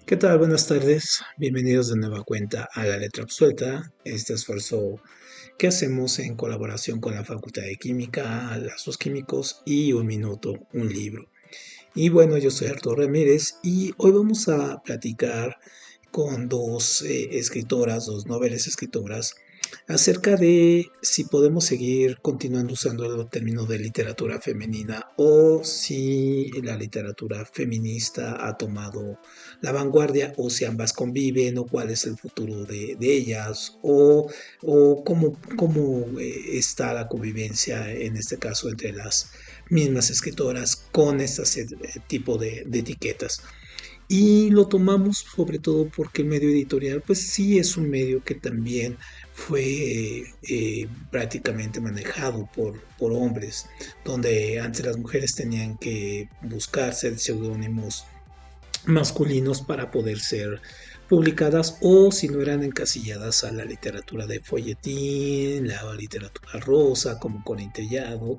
¿Qué tal? Buenas tardes. Bienvenidos de nueva cuenta a La Letra Absuelta, este esfuerzo que hacemos en colaboración con la Facultad de Química, Lazos Químicos y Un Minuto, un libro. Y bueno, yo soy Arturo Ramírez y hoy vamos a platicar con dos escritoras, dos noveles escritoras, acerca de si podemos seguir continuando usando el término de literatura femenina o si la literatura feminista ha tomado la vanguardia o si ambas conviven o cuál es el futuro de ellas o cómo está la convivencia en este caso entre las mismas escritoras con este tipo de etiquetas. Y lo tomamos sobre todo porque el medio editorial, pues sí es un medio que también fue prácticamente manejado por hombres, donde antes las mujeres tenían que buscar ser seudónimos masculinos para poder ser publicadas o si no eran encasilladas a la literatura de folletín, la literatura rosa como Corintellado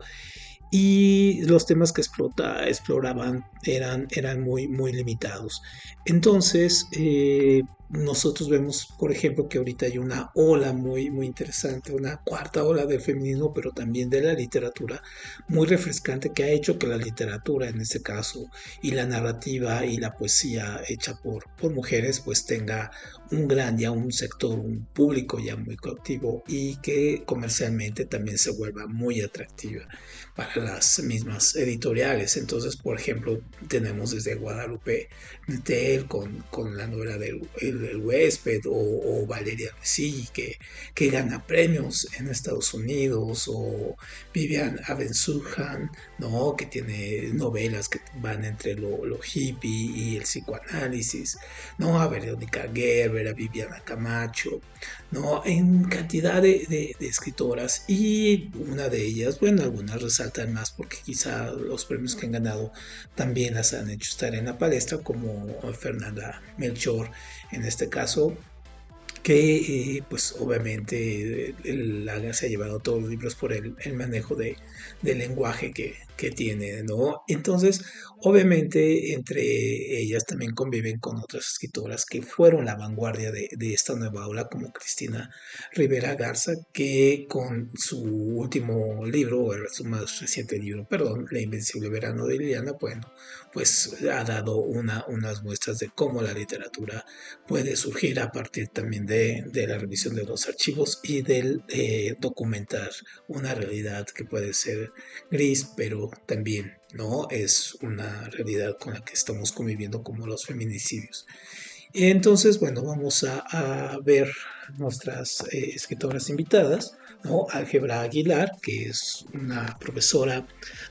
y los temas que exploraban eran muy limitados. Entonces, nosotros vemos, por ejemplo, que ahorita hay una ola muy interesante, una cuarta ola del feminismo, pero también de la literatura, muy refrescante, que ha hecho que la literatura, en este caso, y la narrativa y la poesía hecha por mujeres, pues tenga un gran, ya un sector, un público ya muy cautivo y que comercialmente también se vuelva muy atractiva para las mismas editoriales. Entonces, por ejemplo, tenemos desde Guadalupe Tell con la novela del Huésped o Valeria Luisi que gana premios en Estados Unidos o Vivian Abensurjan, ¿no? Que tiene novelas que van entre lo hippie y el psicoanálisis, ¿no? A Verónica Gerber, a Viviana Camacho, ¿no? En cantidad de escritoras y una de ellas, bueno, algunas resaltan más porque quizá los premios que han ganado también las han hecho estar en la palestra, como Fernanda Melchor en este caso, que pues obviamente se ha llevado todos los libros por el manejo del lenguaje que tiene, ¿no? Entonces, obviamente entre ellas también conviven con otras escritoras que fueron la vanguardia de esta nueva ola, como Cristina Rivera Garza, que con su último libro, o su más reciente libro, perdón, La Invencible Verano de Liliana, bueno, pues ha dado unas muestras de cómo la literatura puede surgir a partir también de la revisión de los archivos y del documentar una realidad que puede ser gris, pero también no es una realidad con la que estamos conviviendo como los feminicidios. Entonces, bueno, vamos a ver nuestras escritoras invitadas, ¿no? Álgebra Aguilar, que es una profesora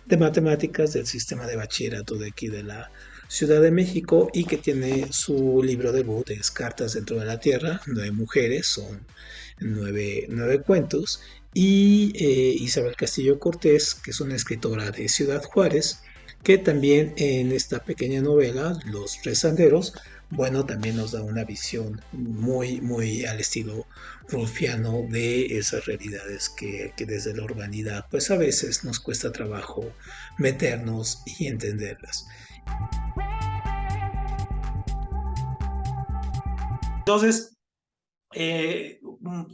de matemáticas del sistema de bachillerato de aquí de la Ciudad de México y que tiene su libro debut, es Cartas dentro de la Tierra, 9 mujeres, son nueve cuentos, y Isabel Castillo Cortés, que es una escritora de Ciudad Juárez, que también en esta pequeña novela, Los Rezanderos, bueno, también nos da una visión muy al estilo rufiano de esas realidades que desde la urbanidad, pues a veces nos cuesta trabajo meternos y entenderlas. Entonces,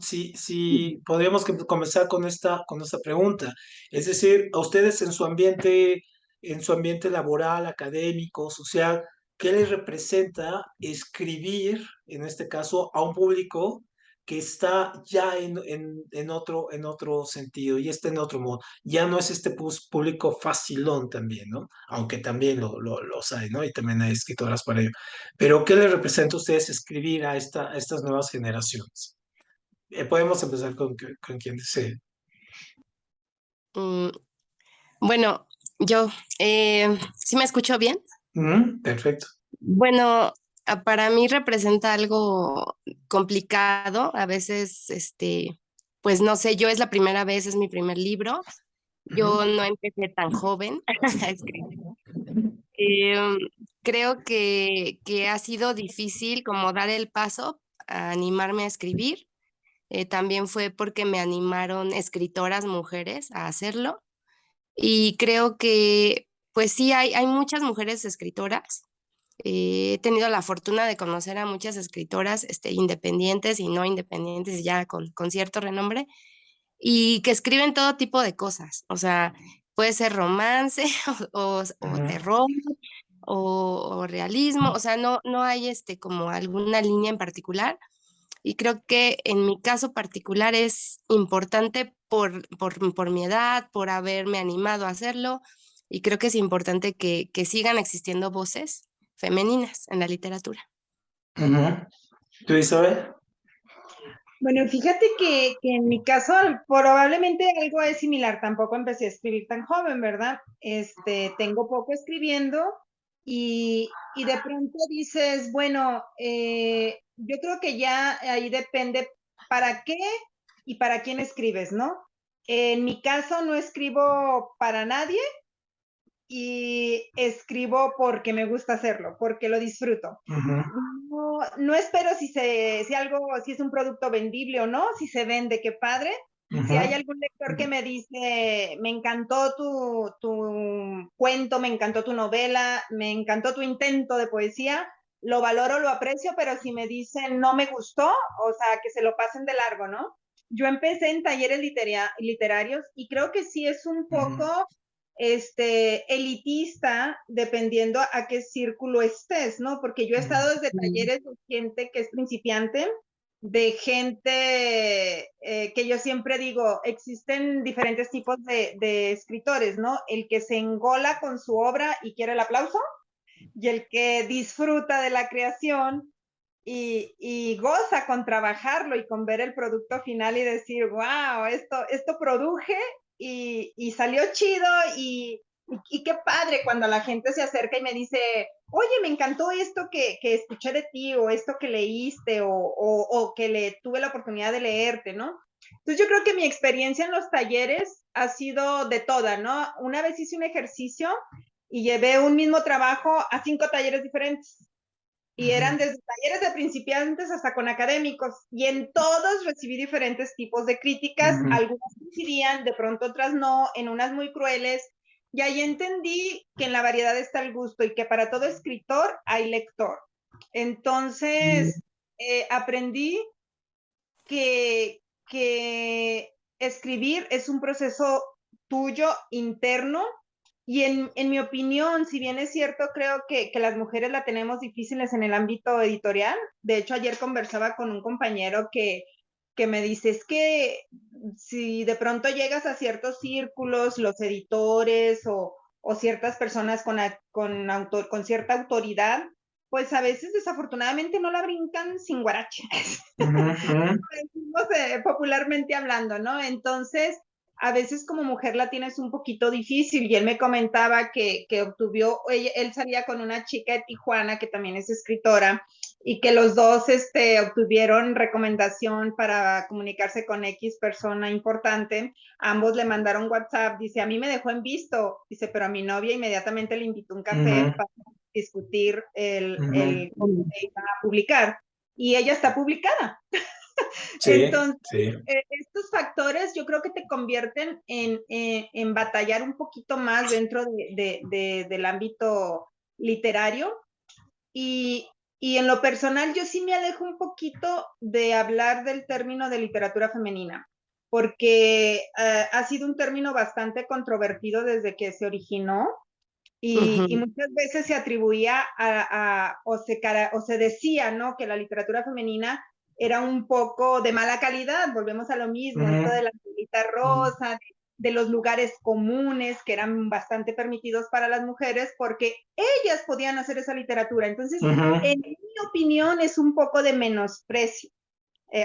si podríamos comenzar con esta pregunta, es decir, a ustedes en su ambiente laboral, académico, social, ¿qué les representa escribir, en este caso, a un público que está ya en otro sentido y está en otro modo? Ya no es este público facilón también, ¿no? Aunque también los hay, ¿no? Y también hay escritoras para ello. Pero, ¿qué les representa a ustedes escribir a estas nuevas generaciones? Podemos empezar con quien desee. Mm, bueno, yo, ¿sí me escucho bien? Perfecto. Bueno, para mí representa algo complicado. A veces, pues no sé, yo es la primera vez, es mi primer libro. Ujú. Yo no empecé tan joven a escribir. Em, Creo que ha sido difícil como dar el paso a animarme a escribir. También fue porque me animaron escritoras mujeres a hacerlo. Y creo que, pues sí, hay muchas mujeres escritoras, He tenido la fortuna de conocer a muchas escritoras, independientes y no independientes, ya con cierto renombre, y que escriben todo tipo de cosas. O sea, puede ser romance o Ujú, terror o realismo, o sea, no hay, como alguna línea en particular. Y creo que en mi caso particular es importante por mi edad, por haberme animado a hacerlo, y creo que es importante que sigan existiendo voces femeninas en la literatura. ujú. ¿Tú, Isabel? Bueno, fíjate que en mi caso probablemente algo es similar. Tampoco empecé a escribir tan joven, ¿verdad? Tengo poco escribiendo y de pronto dices, bueno, yo creo que ya ahí depende para qué y para quién escribes, ¿no? En mi caso no escribo para nadie y escribo porque me gusta hacerlo, porque lo disfruto. Ujú, No espero si es un producto vendible o no, si se vende, qué padre. Si hay ujú, algún lector que me dice, me encantó tu cuento, me encantó tu novela, me encantó tu intento de poesía, lo valoro, lo aprecio, pero si me dicen no me gustó, o sea, que se lo pasen de largo, ¿no? Yo empecé en talleres literarios y creo que sí es un ujú, poco elitista, dependiendo a qué círculo estés, ¿no? Porque yo he estado desde talleres de gente que es principiante, de gente que yo siempre digo, existen diferentes tipos de escritores, ¿no? El que se engola con su obra y quiere el aplauso, y el que disfruta de la creación y goza con trabajarlo y con ver el producto final y decir, wow, esto produje y salió chido y qué padre cuando la gente se acerca y me dice, oye, me encantó esto que escuché de ti o esto que leíste o que tuve la oportunidad de leerte, ¿no? Entonces yo creo que mi experiencia en los talleres ha sido de toda, ¿no? Una vez hice un ejercicio y llevé un mismo trabajo a 5 talleres diferentes y eran desde talleres de principiantes hasta con académicos, y en todos recibí diferentes tipos de críticas, ujú, algunas coincidían, de pronto otras no, en unas muy crueles, y ahí entendí que en la variedad está el gusto y que para todo escritor hay lector. Entonces, aprendí que escribir es un proceso tuyo interno y en mi opinión, si bien es cierto, creo que las mujeres la tenemos difíciles en el ámbito editorial. De hecho, ayer conversaba con un compañero que me dice, es que si de pronto llegas a ciertos círculos, los editores o ciertas personas con cierta autoridad, pues a veces desafortunadamente no la brincan sin guarache. ujú, Decimos, popularmente hablando, ¿no? Entonces, a veces como mujer la tienes un poquito difícil y él me comentaba que obtuvo, él salía con una chica de Tijuana que también es escritora y que los dos obtuvieron recomendación para comunicarse con X persona importante. Ambos le mandaron WhatsApp, dice, a mí me dejó en visto, dice, pero a mi novia inmediatamente le invitó un café ujú, para discutir ujú. cómo se iba a publicar. Y ella está publicada. Sí, Entonces, sí. estos factores yo creo que te convierten en batallar un poquito más dentro del ámbito literario y, y en lo personal yo sí me alejo un poquito de hablar del término de literatura femenina, porque ha sido un término bastante controvertido desde que se originó y Ujú, muchas veces se atribuía o se decía, ¿no? Que la literatura femenina era un poco de mala calidad, volvemos a lo mismo, esto de Ujú, la pelita rosa, de los lugares comunes que eran bastante permitidos para las mujeres porque ellas podían hacer esa literatura. Entonces, ujú, en mi opinión, es un poco de menosprecio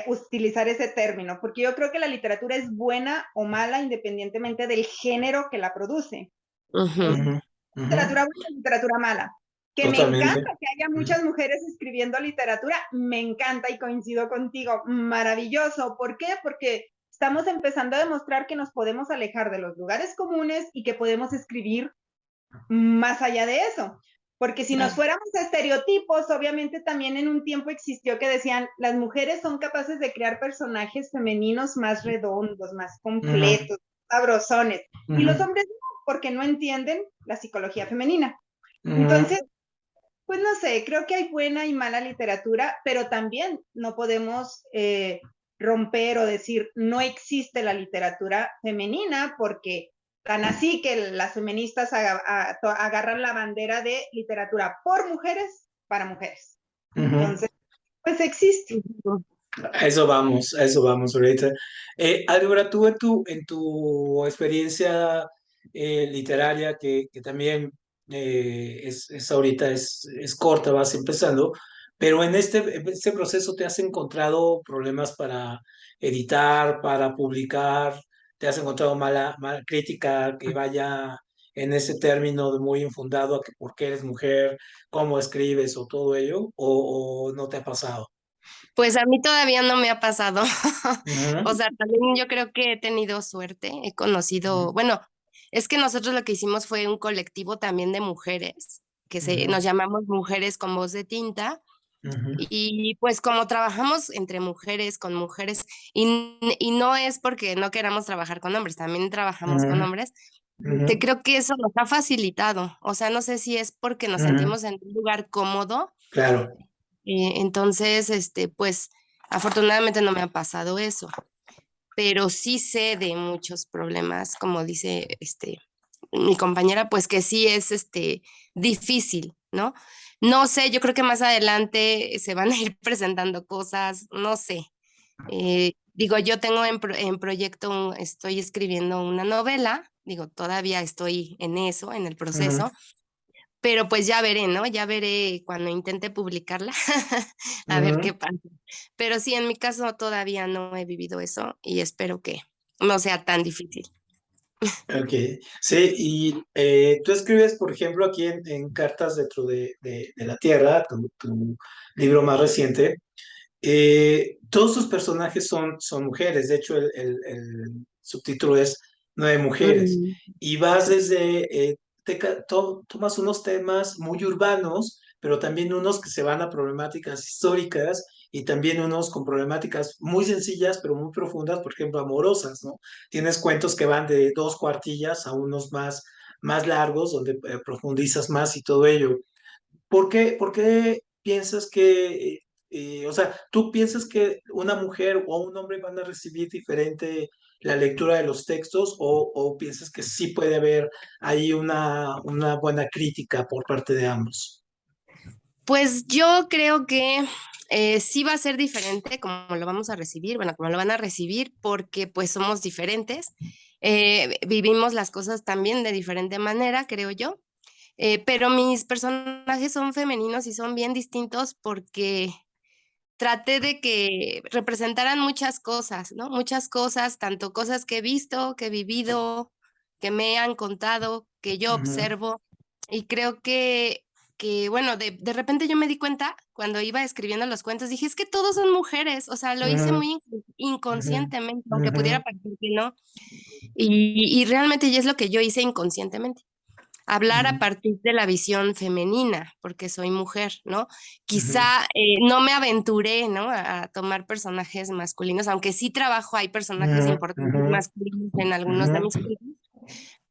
utilizar ese término, porque yo creo que la literatura es buena o mala independientemente del género que la produce. ujú. ujú, ujú. Literatura buena, literatura mala. Que me Totalmente. encanta que haya Ujú, muchas mujeres escribiendo literatura, me encanta y coincido contigo, maravilloso. ¿Por qué? Porque estamos empezando a demostrar que nos podemos alejar de los lugares comunes y que podemos escribir más allá de eso. Porque si nos claro. fuéramos a estereotipos, obviamente también en un tiempo existió que decían, las mujeres son capaces de crear personajes femeninos más redondos, más Ujú, completos, sabrosones. Y los ujú, hombres no, porque no entienden la psicología femenina. ujú, Entonces, Pues no sé, creo que hay buena y mala literatura, pero también no podemos romper o decir no existe la literatura femenina, porque tan así que las feministas agarran la bandera de literatura por mujeres para mujeres. Entonces, pues existe. A eso vamos ahorita. Álvaro, tú en tu experiencia literaria, que también es ahorita, es corta, vas empezando, pero en este proceso te has encontrado problemas para editar, para publicar, te has encontrado mala crítica que vaya en ese término de muy infundado a que por qué eres mujer, cómo escribes o todo ello, o no te ha pasado. Pues a mí todavía no me ha pasado. O Ujú, sea, también yo creo que he tenido suerte, he conocido, bueno, es que nosotros lo que hicimos fue un colectivo también de mujeres, nos ujú, llamamos Mujeres con Voz de Tinta, ujú, y pues como trabajamos entre mujeres, con mujeres, y no es porque no queramos trabajar con hombres, también trabajamos con ujú, hombres, ujú, te creo que eso nos ha facilitado. O sea, no sé si es porque nos ujú. sentimos en un lugar cómodo. Claro. Entonces, pues afortunadamente no me ha pasado eso, pero sí sé de muchos problemas, como dice mi compañera, pues que sí es difícil, ¿no? No sé, yo creo que más adelante se van a ir presentando cosas, no sé. Digo, yo tengo en proyecto, estoy escribiendo una novela, digo, todavía estoy en eso, en el Ujú, proceso, pero pues ya veré, ¿no? Ya veré cuando intente publicarla, a ver ujú. qué pasa. Pero sí, en mi caso todavía no he vivido eso y espero que no sea tan difícil. Ok, sí, y tú escribes, por ejemplo, aquí en Cartas dentro de la Tierra, tu libro más reciente, todos tus personajes son mujeres, de hecho el subtítulo es Nueve mujeres, Mm, y vas desde, tomas unos temas muy urbanos, pero también unos que se van a problemáticas históricas y también unos con problemáticas muy sencillas, pero muy profundas, por ejemplo, amorosas, ¿no? Tienes cuentos que van de dos cuartillas a unos más largos, donde profundizas más y todo ello. Por qué piensas que, o sea, tú piensas que una mujer o un hombre van a recibir diferente la lectura de los textos o piensas que sí puede haber ahí una buena crítica por parte de ambos? Pues yo creo que sí va a ser diferente como lo vamos a recibir, bueno, como lo van a recibir, porque pues somos diferentes, vivimos las cosas también de diferente manera, creo yo. Pero mis personajes son femeninos y son bien distintos porque traté de que representaran muchas cosas, ¿no? Muchas cosas, tanto cosas que he visto, que he vivido, que me han contado, que yo Ujú, observo. Y creo que bueno, de repente yo me di cuenta cuando iba escribiendo los cuentos, dije, es que todos son mujeres, o sea, lo hice ujú, muy ujú, inconscientemente, aunque ujú, pudiera parecer que no. Y realmente ya es lo que yo hice inconscientemente, hablar a ujú, partir de la visión femenina, porque soy mujer, ¿no? ujú, Quizá no me aventuré, ¿no? A tomar personajes masculinos, aunque sí trabajo, hay personajes ujú, importantes ujú, masculinos en algunos de ujú, mis cuentos,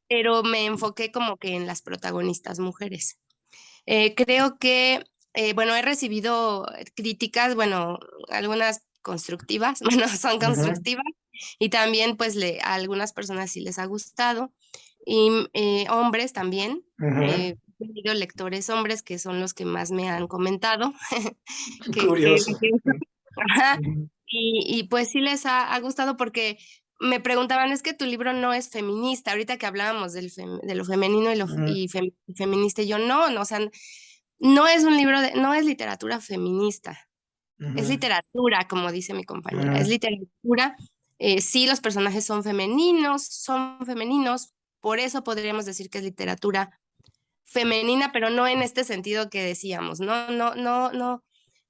pero me enfoqué como que en las protagonistas mujeres. Creo que, bueno, he recibido críticas, bueno, algunas constructivas, bueno, son ujú, constructivas, y también pues a algunas personas sí les ha gustado, y hombres también, ujú. he tenido lectores hombres que son los que más me han comentado, Qué que curioso. ajá, Ujú, y pues sí les ha gustado porque me preguntaban, es que tu libro no es feminista, ahorita que hablábamos de lo femenino ujú, y feminista, y yo no, o sea, no es un libro no es literatura feminista, es ujú, literatura, como dice mi compañera, es ujú, literatura. Sí, los personajes son femeninos, por eso podríamos decir que es literatura femenina, pero no en este sentido que decíamos,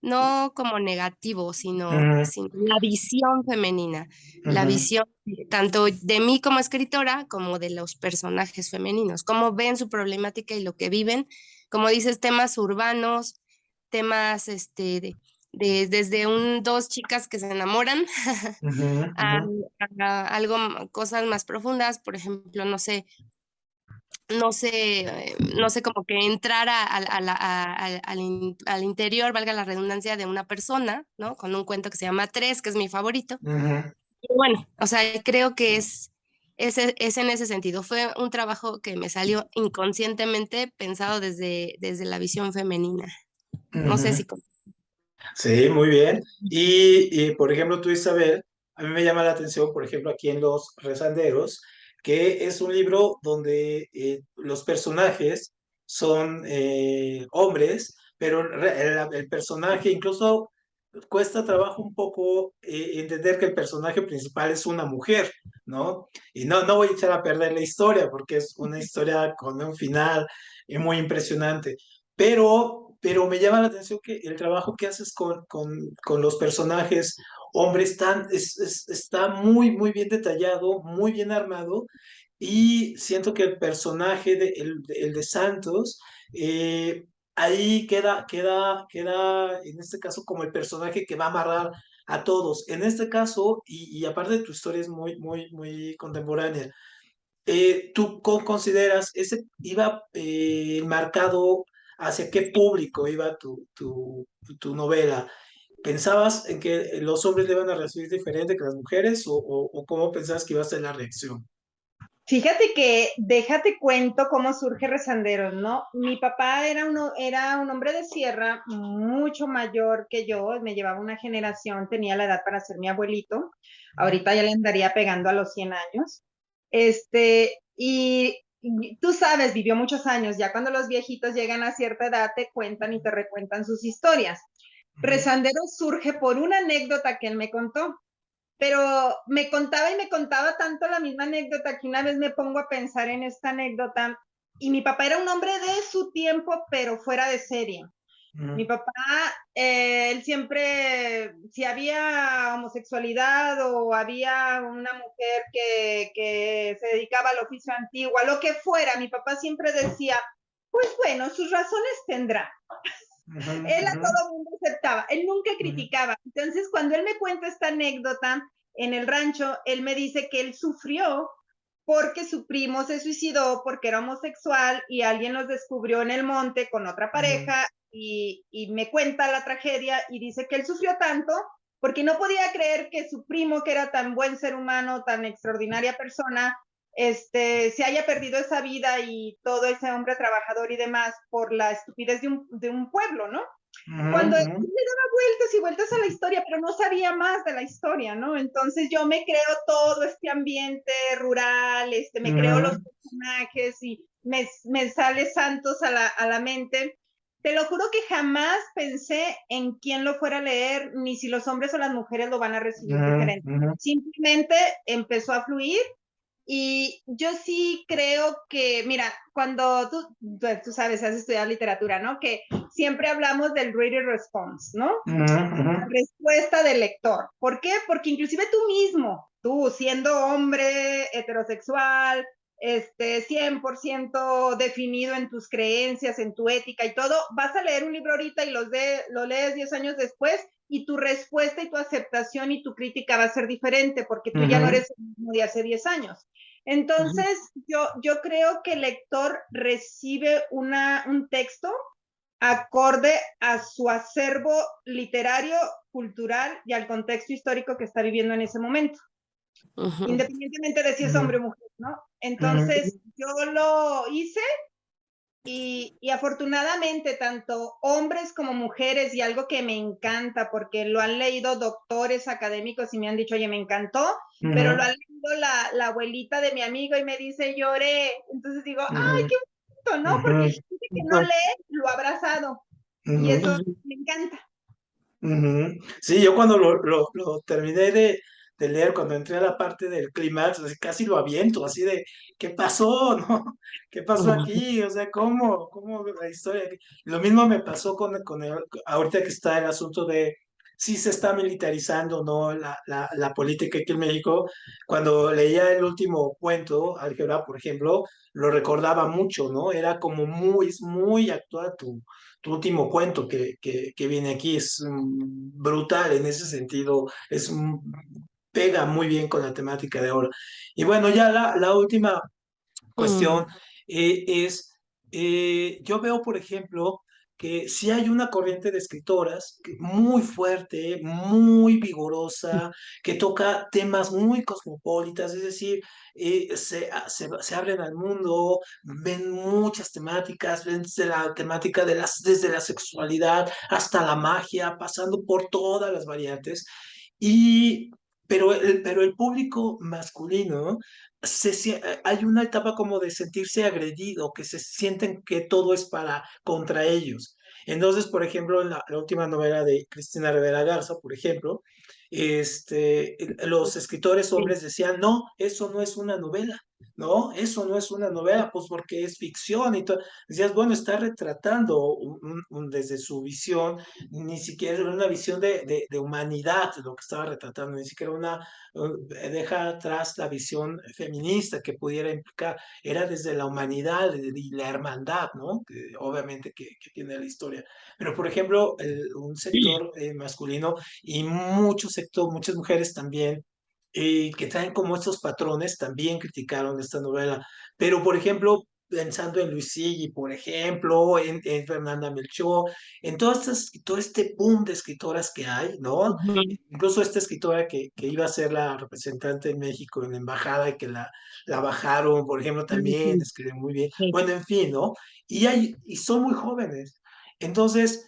no como negativo, ujú, sino la visión femenina, la ujú, visión tanto de mí como escritora como de los personajes femeninos, cómo ven su problemática y lo que viven, como dices, temas urbanos, temas desde dos chicas que se enamoran ujú, a, ujú. a algo, cosas más profundas, por ejemplo, no sé, no sé, como que entrar al interior, valga la redundancia, de una persona, ¿no? Con un cuento que se llama Tres, que es mi favorito. Y bueno, o sea, creo que es en ese sentido. Fue un trabajo que me salió inconscientemente pensado desde la visión femenina. No sé si... Sí, muy bien. Por ejemplo, tú, Isabel, a mí me llama la atención, por ejemplo, aquí en Los Rezanderos, que es un libro donde los personajes son hombres, pero el personaje incluso cuesta trabajo un poco entender que el personaje principal es una mujer, ¿no? Y no voy a echar a perder la historia porque es una historia con un final muy impresionante, pero me llama la atención que el trabajo que haces con los personajes hombres está muy, muy bien detallado, muy bien armado, y siento que el personaje el de Santos, ahí queda, en este caso, como el personaje que va a amarrar a todos. En este caso, y aparte de tu historia es muy, muy, muy contemporánea, ¿tú consideras ese iba marcado hacia qué público iba tu novela? ¿Pensabas en que los hombres le iban a recibir diferente que las mujeres o cómo pensabas que iba a ser la reacción? Fíjate que, déjate cuento cómo surge Rezanderos, ¿no? Mi papá era un hombre de sierra mucho mayor que yo, me llevaba una generación, tenía la edad para ser mi abuelito, ahorita ya le andaría pegando a los 100 años. Y tú sabes, vivió muchos años, ya cuando los viejitos llegan a cierta edad te cuentan y te recuentan sus historias. Ujú, Rezanderos surge por una anécdota que él me contó, pero me contaba y me contaba tanto la misma anécdota que una vez me pongo a pensar en esta anécdota. Y mi papá era un hombre de su tiempo, pero fuera de serie. Mi ujú, papá, él siempre, si había homosexualidad o había una mujer que se dedicaba al oficio antiguo, a lo que fuera, mi papá siempre decía, pues bueno, sus razones tendrá. ujú, Él a ujú, todo mundo aceptaba, él nunca ujú, criticaba. Entonces, cuando él me cuenta esta anécdota en el rancho, él me dice que él sufrió porque su primo se suicidó porque era homosexual y alguien los descubrió en el monte con otra ujú, pareja y me cuenta la tragedia y dice que él sufrió tanto porque no podía creer que su primo, que era tan buen ser humano, tan extraordinaria persona, se haya perdido esa vida y todo ese hombre trabajador y demás por la estupidez de un pueblo, ¿no? Cuando él ujú, le daba vueltas y vueltas a la historia, pero no sabía más de la historia, ¿no? Entonces yo me creo todo este ambiente rural, me creo los ujú, personajes y me sale Santos a la mente. Te lo juro que jamás pensé en quién lo fuera a leer, ni si los hombres o las mujeres lo van a recibir diferente. ujú, ujú, Simplemente empezó a fluir y yo sí creo que, mira, cuando tú sabes, has estudiado literatura, ¿no? Que siempre hablamos del reader response, ¿no? La ujú, respuesta del lector. ¿Por qué? Porque inclusive tú mismo, tú siendo hombre heterosexual, 100% definido en tus creencias, en tu ética y todo, vas a leer un libro ahorita y lo lees 10 años después y tu respuesta y tu aceptación y tu crítica va a ser diferente porque tú ya no ujú, eres el mismo de hace 10 años. Entonces, yo creo que el lector recibe un texto acorde a su acervo literario, cultural y al contexto histórico que está viviendo en ese momento, Ujú, independientemente de si es hombre o ujú, mujer, ¿no? ujú, Entonces, yo lo hice y afortunadamente tanto hombres como mujeres, y algo que me encanta, porque lo han leído doctores académicos y me han dicho, oye, me encantó, pero lo ha ujú, leído la abuelita de mi amigo y me dice, lloré. Entonces digo, ay, ujú, qué bonito, ¿no? ujú, Porque gente que no lee lo ha abrazado y ujú. eso ujú, me encanta. Ujú. Sí, yo cuando lo terminé de leer, cuando entré a la parte del clímax, así casi lo aviento, así de, ¿qué pasó? ¿No? ¿Qué pasó ujú, aquí? O sea, ¿cómo la historia? Lo mismo me pasó ahorita que está el asunto de si se está militarizando, ¿no? La política aquí en México. Cuando leía el último cuento, Álgebra, por ejemplo, lo recordaba mucho, ¿no? Era como muy actual tu último cuento que viene aquí es brutal en ese sentido, pega muy bien con la temática de ahora. Y bueno, ya la última ujú, cuestión, yo veo, por ejemplo, que sí hay una corriente de escritoras muy fuerte, muy vigorosa, que toca temas muy cosmopolitas, es decir, se abren al mundo, ven muchas temáticas, ven desde la temática desde la sexualidad hasta la magia, pasando por todas las variantes. Y, pero el público masculino, hay una etapa como de sentirse agredido, que se sienten que todo es contra ellos. Entonces, por ejemplo, en la última novela de Cristina Rivera Garza, por ejemplo, los escritores Sí. hombres decían, no, eso no es una novela, no, eso no es una novela, pues porque es ficción y todo. Decías, bueno, está retratando desde su visión, ni siquiera era una visión de humanidad lo que estaba retratando, ni siquiera deja atrás la visión feminista que pudiera implicar, era desde la humanidad y la hermandad, ¿no? Obviamente que tiene la historia. Pero, por ejemplo, un sector masculino y muchas mujeres también, que traen como estos patrones, también criticaron esta novela. Pero, por ejemplo, pensando en Luisigi, por ejemplo, en Fernanda Melchor, en todo este boom de escritoras que hay, ¿no? Ujú, Incluso esta escritora que iba a ser la representante en México en la embajada y que la bajaron, por ejemplo, también ujú, escribe muy bien. sí. Bueno, en fin, ¿no? Y son muy jóvenes. Entonces,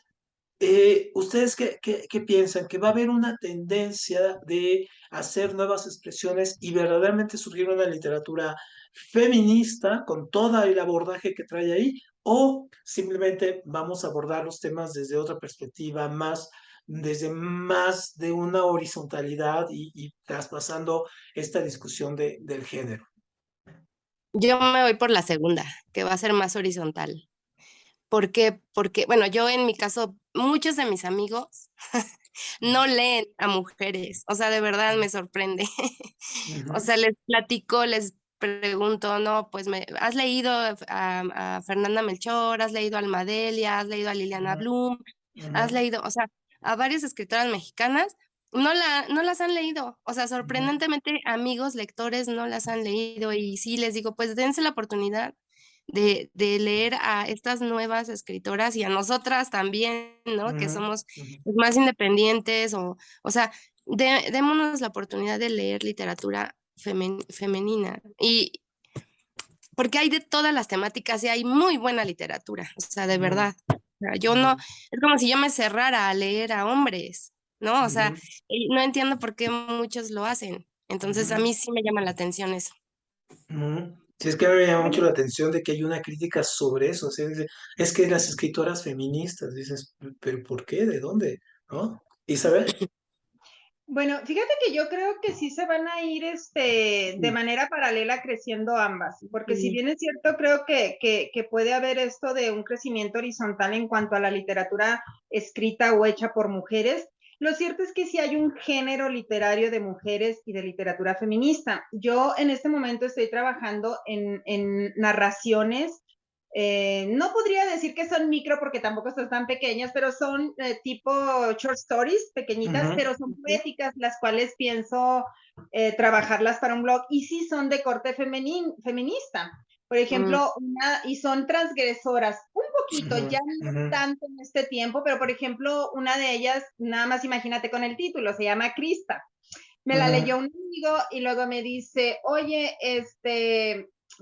¿ustedes qué piensan? ¿Que va a haber una tendencia de hacer nuevas expresiones y verdaderamente surgir una literatura feminista con todo el abordaje que trae ahí? ¿O simplemente vamos a abordar los temas desde otra perspectiva, desde más de una horizontalidad y traspasando esta discusión del género? Yo me voy por la segunda, que va a ser más horizontal. ¿Por qué? Porque, bueno, yo en mi caso, muchos de mis amigos no leen a mujeres, o sea, de verdad me sorprende. O Ujú, sea, les platico, les pregunto, no, pues ¿has leído a Fernanda Melchor? ¿Has leído a Almadelia? ¿Has leído a Liliana ujú, Bloom? ¿Has ujú, leído, o sea, a varias escritoras mexicanas? No las han leído, o sea, ujú, sorprendentemente amigos, lectores no las han leído y sí les digo, pues dense la oportunidad de leer a estas nuevas escritoras y a nosotras también, ¿no? Que ujú, somos ujú, pues, más independientes o sea, démonos la oportunidad de leer literatura femenina. Y porque hay de todas las temáticas y hay muy buena literatura, o sea, de ujú, verdad. O sea, yo no, ujú, es como si yo me cerrara a leer a hombres, ¿no? O sea, ujú, y no entiendo por qué muchos lo hacen. Entonces, a ujú. mí sí me llama la atención eso. Ujú. Sí, es que me llama mucho Bueno, la atención de que hay una crítica sobre eso. O sea, es que las escritoras feministas, dices, pero ¿por qué? ¿De dónde? ¿No? Isabel. bueno, fíjate que yo creo que sí se van a ir de manera paralela creciendo ambas, porque si Sí. bien es cierto, creo que puede haber esto de un crecimiento horizontal en cuanto a la literatura escrita o hecha por mujeres. Lo cierto es que sí hay un género literario de mujeres y de literatura feminista. Yo en este momento estoy trabajando en narraciones. No podría decir que son micro porque tampoco son tan pequeñas, pero son tipo short stories pequeñitas, Ujú, pero son poéticas, las cuales pienso trabajarlas para un blog y sí son de corte feminista. Por Mm, ejemplo, y son transgresoras, un poquito, ujú, ya no ujú, tanto en este tiempo, pero por ejemplo, una de ellas, nada más imagínate con el título, se llama Crista. Me la ujú, leyó un amigo y luego me dice, oye,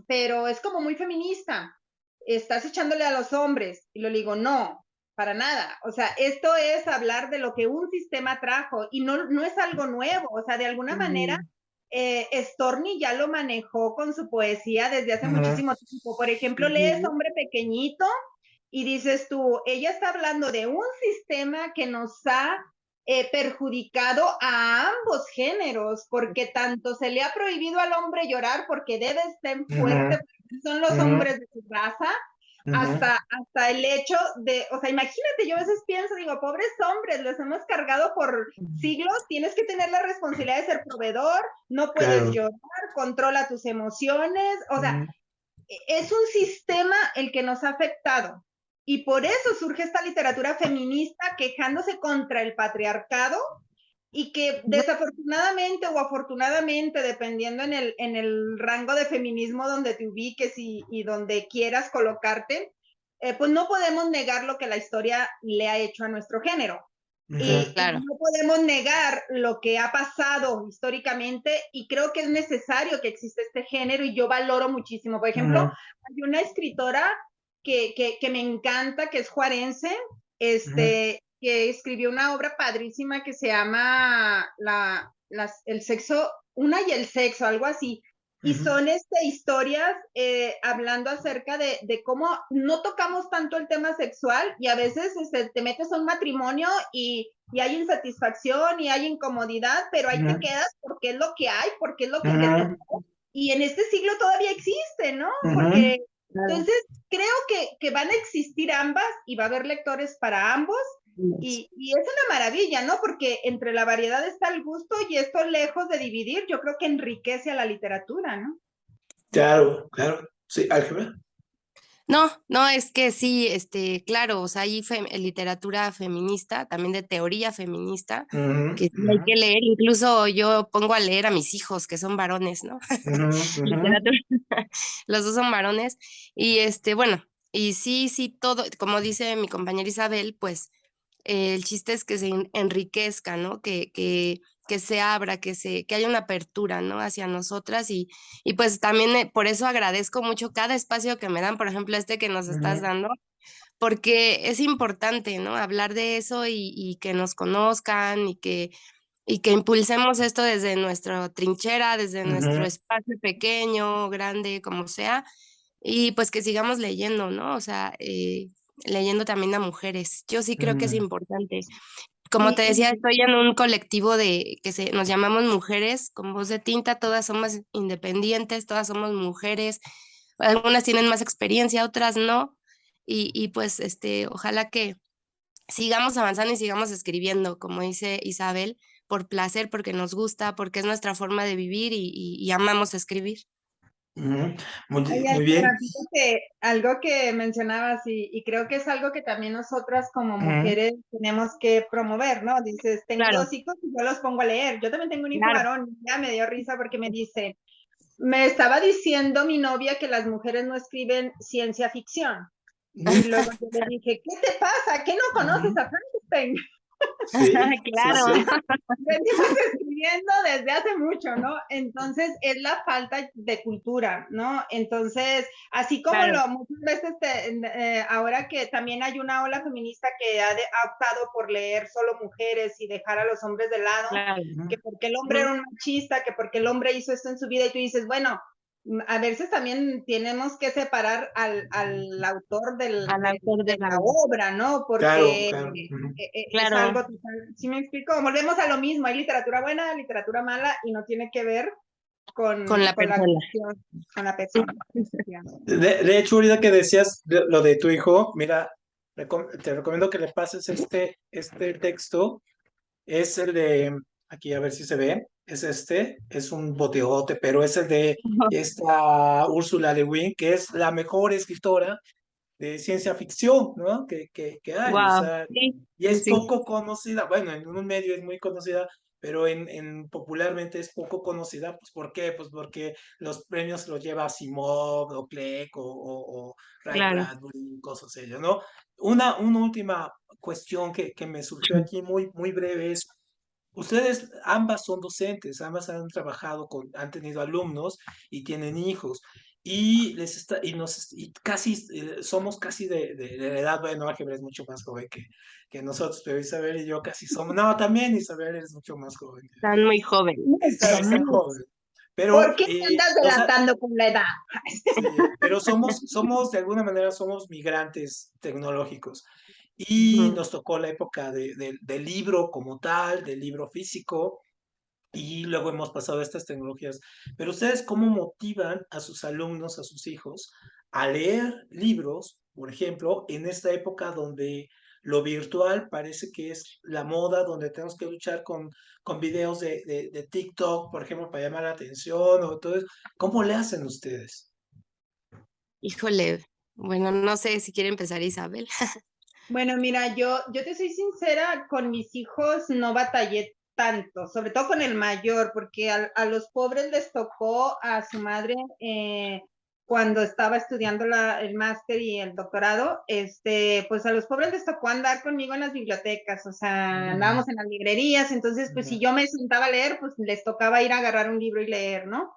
pero es como muy feminista, estás echándole a los hombres. Y le digo, no, para nada. O sea, esto es hablar de lo que un sistema trajo y no es algo nuevo. O sea, de alguna manera, ujú, Storni ya lo manejó con su poesía desde hace ujú, muchísimo tiempo. Por ejemplo, lees ujú, Hombre Pequeñito y dices tú, ella está hablando de un sistema que nos ha perjudicado a ambos géneros, porque tanto se le ha prohibido al hombre llorar porque debe ser ujú, fuerte, porque son los ujú, hombres de su raza, ujú, hasta el hecho de, o sea, imagínate, yo a veces pienso, digo, pobres hombres, los hemos cargado por siglos, tienes que tener la responsabilidad de ser proveedor, no puedes claro. llorar, controla tus emociones, o sea, Ujú, es un sistema el que nos ha afectado. Y por eso surge esta literatura feminista quejándose contra el patriarcado y que desafortunadamente o afortunadamente, dependiendo en el rango de feminismo donde te ubiques y donde quieras colocarte, pues no podemos negar lo que la historia le ha hecho a nuestro género. Y Claro. no podemos negar lo que ha pasado históricamente y creo que es necesario que exista este género y yo valoro muchísimo. Por ejemplo, hay una escritora que me encanta, que es juarense, que escribió una obra padrísima que se llama El sexo, una y el sexo, algo así. Y son historias hablando acerca de cómo no tocamos tanto el tema sexual y a veces te metes a un matrimonio y hay insatisfacción y hay incomodidad, pero ahí te quedas porque es lo que hay, porque es lo que te tocó. Y en este siglo todavía existe, ¿no? Porque entonces creo que van a existir ambas y va a haber lectores para ambos. Y es una maravilla, ¿no? Porque entre la variedad está el gusto y esto lejos de dividir, yo creo que enriquece a la literatura, ¿no? Claro, claro. Sí, álgebra. No, es que sí, claro, o sea, hay literatura feminista, también de teoría feminista, que sí hay que leer, incluso yo pongo a leer a mis hijos, que son varones, ¿no? Literatura, los dos son varones, y bueno, y sí, todo, como dice mi compañera Isabel, pues el chiste es que se enriquezca, ¿no? Que se abra, que haya una apertura, ¿no? Hacia nosotras y pues también por eso agradezco mucho cada espacio que me dan, por ejemplo, que nos estás dando, porque es importante, ¿no? Hablar de eso y que nos conozcan y que impulsemos esto desde nuestra trinchera, desde nuestro espacio pequeño, grande, como sea, y pues que sigamos leyendo, ¿no? O sea, leyendo también a mujeres. Yo sí creo que es importante. Como te decía, estoy en un colectivo nos llamamos Mujeres con Voz de Tinta, todas somos independientes, todas somos mujeres, algunas tienen más experiencia, otras no, y pues ojalá que sigamos avanzando y sigamos escribiendo, como dice Isabel, por placer, porque nos gusta, porque es nuestra forma de vivir y amamos escribir. Muy, Oye, muy bien. fíjate, algo que mencionabas y creo que es algo que también nosotras como mujeres tenemos que promover, ¿no? Dices, tengo Claro, 2 hijos y yo los pongo a leer. Yo también tengo un hijo claro. varón, ya me dio risa porque me estaba diciendo mi novia que las mujeres no escriben ciencia ficción. Y luego yo le dije, ¿qué te pasa? ¿Qué no conoces a Frankenstein? Sí, sí, Claro. sí. Venimos escribiendo desde hace mucho, ¿no? Entonces es la falta de cultura, ¿no? Entonces, así como Claro. muchas veces ahora que también hay una ola feminista que ha optado por leer solo mujeres y dejar a los hombres de lado, Claro. que porque el hombre era un machista, que porque el hombre hizo esto en su vida y tú dices, bueno, a veces también tenemos que separar al autor Al autor de de la la obra. obra, ¿no? Claro, Porque claro. es algo Claro. total. ¿Sí me explico? Volvemos a lo mismo, hay literatura buena, literatura mala y no tiene que ver Con la con la persona. cuestión, con la persona. De hecho, ahorita que decías lo de tu hijo, mira, te recomiendo que le pases este texto. Es el de, aquí a ver si se ve, es un boteote, pero es el de esta Úrsula Le Guin, que es la mejor escritora de ciencia ficción, ¿no? Que hay, o Wow. sea, Sí, y sí, es sí. poco conocida, bueno, en un medio es muy conocida, pero popularmente es poco conocida, pues ¿por qué? Pues porque los premios los lleva Asimov o Clegg o Ray Claro. Bradbury, cosas así, ¿no? Una última cuestión que me surgió aquí muy, muy breve es, ustedes ambas son docentes, ambas han trabajado han tenido alumnos y tienen hijos y casi somos casi de la edad, bueno, Álgebra es mucho más joven que nosotros, pero Isabel y yo casi somos, no, también Isabel es mucho más joven. Están muy jóvenes. Está joven. ¿Por Pero, qué me andas o sea, delatando con la edad? sí, pero de alguna manera, somos migrantes tecnológicos. Y Ujú. nos tocó la época del libro como tal, del libro físico, y luego hemos pasado a estas tecnologías. Pero ustedes, ¿cómo motivan a sus alumnos, a sus hijos, a leer libros, por ejemplo, en esta época donde lo virtual parece que es la moda, donde tenemos que luchar con videos de TikTok, por ejemplo, para llamar la atención o todo eso? ¿Cómo le hacen ustedes? Híjole, bueno, no sé si quiere empezar Isabel. Bueno, mira, yo te soy sincera, con mis hijos no batallé tanto, sobre todo con el mayor, porque a los pobres les tocó a su madre cuando estaba estudiando el máster y el doctorado, pues a los pobres les tocó andar conmigo en las bibliotecas, o sea, andábamos en las librerías, entonces pues si yo me sentaba a leer, pues les tocaba ir a agarrar un libro y leer, ¿no?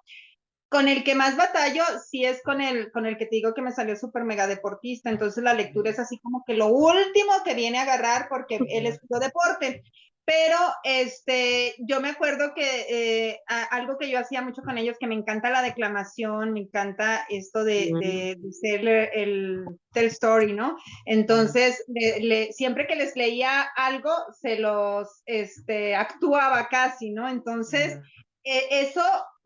Con el que más batallo, sí es con el que te digo que me salió súper mega deportista, entonces la lectura es así como que lo último que viene a agarrar porque él estudió deporte. Pero yo me acuerdo que algo que yo hacía mucho con ellos, que me encanta la declamación, me encanta esto de ser el tell story, ¿no? Entonces, siempre que les leía algo, se los actuaba casi, ¿no? Entonces, eso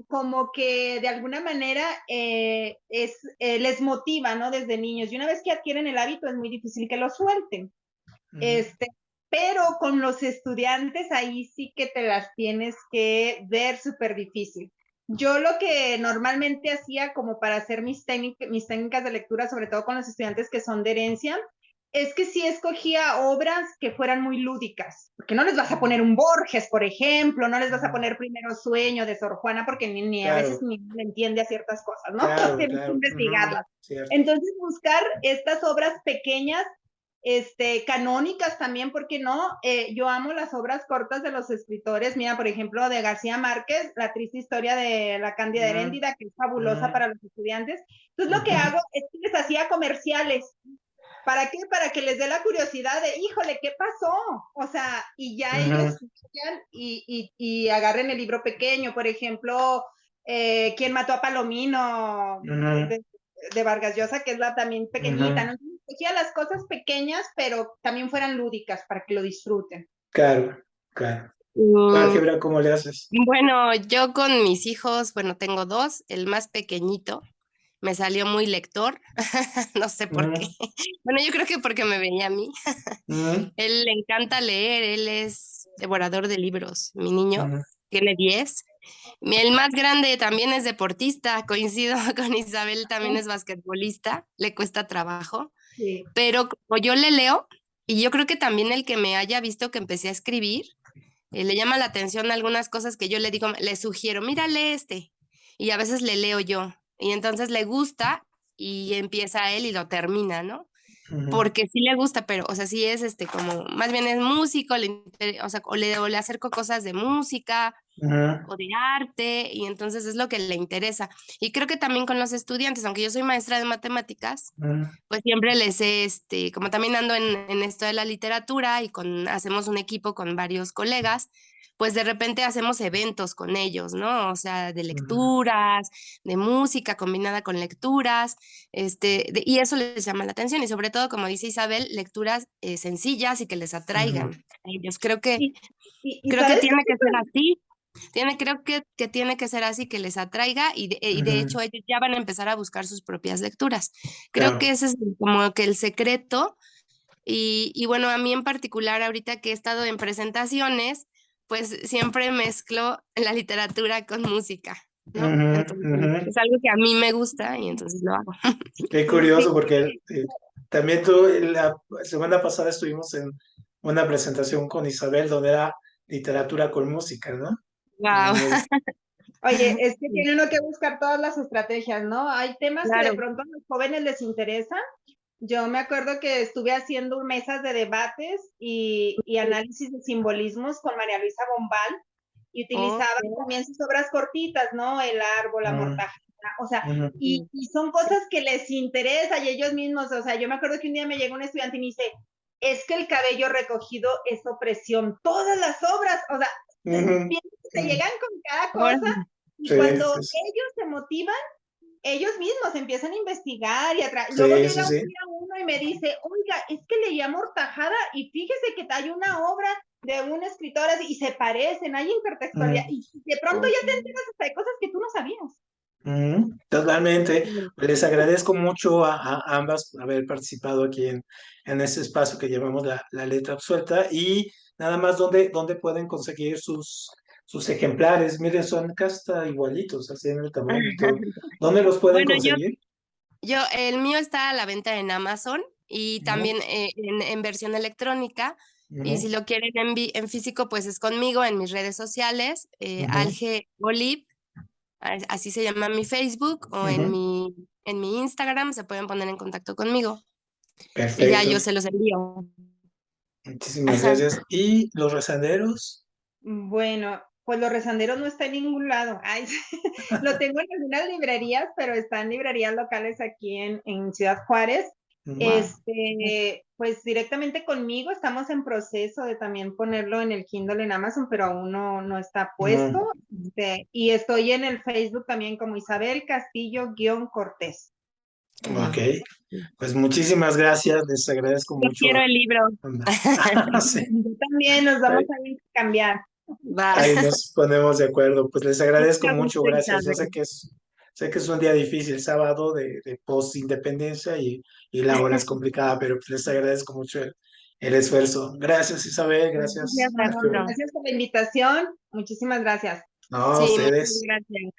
como que de alguna manera les motiva, ¿no? Desde niños. Y una vez que adquieren el hábito es muy difícil que lo suelten. Pero con los estudiantes ahí sí que te las tienes que ver súper difícil. Yo lo que normalmente hacía como para hacer mis técnicas de lectura, sobre todo con los estudiantes que son de herencia, es que sí escogía obras que fueran muy lúdicas, porque no les vas a poner un Borges, por ejemplo, no les vas a poner Primero Sueño de Sor Juana, porque ni a veces ni entiende a ciertas cosas, ¿no? Tienes que investigarlas. Entonces, buscar estas obras pequeñas, canónicas también, porque no, yo amo las obras cortas de los escritores, mira, por ejemplo, de García Márquez, La triste historia de la Cándida Heréndida, que es fabulosa para los estudiantes. Entonces, lo que hago es que les hacía comerciales. ¿Para qué? Para que les dé la curiosidad de, híjole, ¿qué pasó? O sea, y ya ellos vayan y agarren el libro pequeño, por ejemplo, ¿Quién mató a Palomino? De Vargas Llosa, que es la también pequeñita, ¿no? Entonces, las cosas pequeñas, pero también fueran lúdicas para que lo disfruten. Claro, claro. Álgebra, ¿cómo le haces? Bueno, yo con mis hijos, bueno, tengo dos, el más pequeñito me salió muy lector, no sé por qué. Bueno, yo creo que porque me veía a mí. Él le encanta leer, él es devorador de libros, mi niño tiene 10. El más grande también es deportista, coincido con Isabel, también es basquetbolista, le cuesta trabajo, Sí. pero como yo le leo, y yo creo que también el que me haya visto que empecé a escribir, le llama la atención algunas cosas que yo le digo, le sugiero, mira, lee y a veces le leo yo, y entonces le gusta y empieza él y lo termina, ¿no? Porque sí le gusta, pero, o sea, sí es como, más bien es músico, o sea, o le acerco cosas de música o de arte, y entonces es lo que le interesa. Y creo que también con los estudiantes, aunque yo soy maestra de matemáticas, pues siempre les como también ando en esto de la literatura y hacemos un equipo con varios colegas, pues de repente hacemos eventos con ellos, ¿no? O sea, de lecturas, de música combinada con lecturas, y eso les llama la atención, y sobre todo, como dice Isabel, lecturas sencillas y que les atraigan a ellos. Creo que ¿sabes tiene que ser así. Creo que tiene que ser así, que les atraiga, y de hecho ellos ya van a empezar a buscar sus propias lecturas. Creo que ese es como que el secreto. Y bueno, a mí en particular, ahorita que he estado en presentaciones, pues siempre mezclo la literatura con música, ¿no? Entonces, es algo que a mí me gusta y entonces lo hago. Qué curioso, porque también tú, la semana pasada estuvimos en una presentación con Isabel donde era literatura con música, ¿no? Wow. Oye, es que tiene uno que buscar todas las estrategias, ¿no? Hay temas que de pronto a los jóvenes les interesan. Yo me acuerdo que estuve haciendo mesas de debates y análisis de simbolismos con María Luisa Bombal y utilizaba también sus obras cortitas, ¿no? El árbol, la mortaja, o sea, y son cosas que les interesa y ellos mismos, o sea, yo me acuerdo que un día me llegó un estudiante y me dice, es que el cabello recogido es opresión, todas las obras, o sea, se llegan con cada cosa y cuando ellos se motivan, ellos mismos empiezan a investigar y luego llega un día uno y me dice, oiga, es que leía Mortajada y fíjese que hay una obra de un escritor y se parecen, hay intertextualidad y de pronto ya te enteras hasta de cosas que tú no sabías. Totalmente. Les agradezco mucho a ambas por haber participado aquí en este espacio que llamamos la letra absuelta, y nada más dónde pueden conseguir sus ejemplares. Miren, son casi igualitos, así en el tamaño y todo. ¿Dónde los pueden conseguir? El mío está a la venta en Amazon y también en versión electrónica. Y si lo quieren en físico, pues es conmigo en mis redes sociales, Alge Olive, así se llama mi Facebook, o en mi Instagram se pueden poner en contacto conmigo. Y ya Perfecto. yo se los envío. Muchísimas gracias. ¿Y los rezanderos? Bueno, pues los rezanderos no están en ningún lado. Ay, lo tengo en algunas librerías, pero están librerías locales aquí en Ciudad Juárez. Wow. Pues directamente conmigo estamos en proceso de también ponerlo en el Kindle en Amazon, pero aún no está puesto. Y estoy en el Facebook también como Isabel Castillo-Cortés. Ok, pues muchísimas gracias, les agradezco Yo mucho. quiero el libro. Sí. Yo también nos vamos a intercambiar. Ahí nos ponemos de acuerdo. Pues les agradezco mucho, Mucho, gracias. Yo Isabel. sé que es un día difícil, sábado de post-independencia y la hora es complicada, pero pues les agradezco mucho el esfuerzo. Gracias, Isabel, gracias, Gracias, Arturo. Arturo. Gracias por la invitación. Muchísimas gracias. No, Sí, muchas ustedes. gracias.